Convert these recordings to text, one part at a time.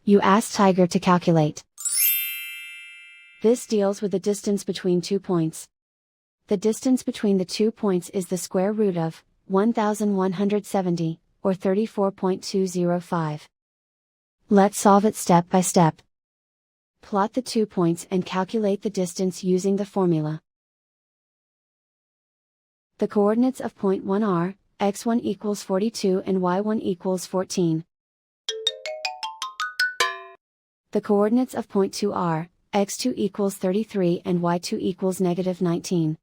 You ask Tiger to calculate. This deals with the distance between 2 points. The distance between the 2 points is the square root of 1170, or 34.205. Let's solve it step by step. Plot the 2 points and calculate the distance using the formula. The coordinates of point 1 are, x1 equals 42 and y1 equals 14. The coordinates of point 2 are, x2 equals 33 and y2 equals -19.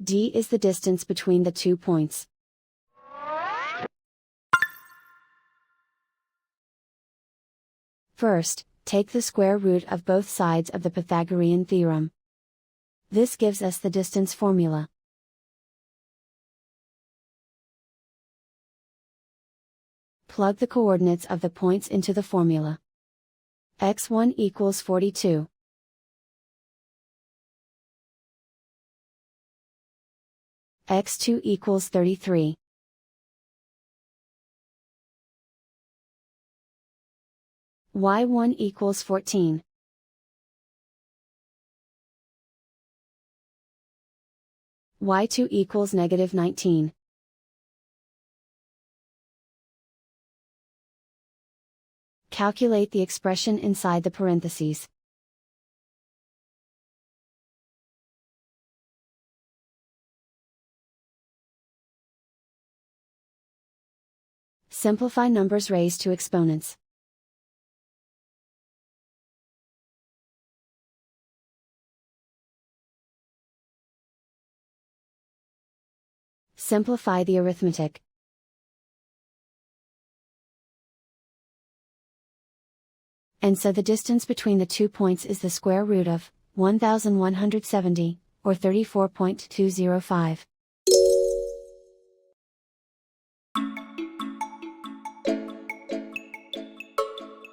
D is the distance between the 2 points. First, take the square root of both sides of the Pythagorean theorem. This gives us the distance formula. Plug the coordinates of the points into the formula. x1 equals 42. x2 equals 33. y1 equals 14. y2 equals -19. Calculate the expression inside the parentheses. Simplify numbers raised to exponents. Simplify the arithmetic. And so the distance between the 2 points is the square root of 1170, or 34.205.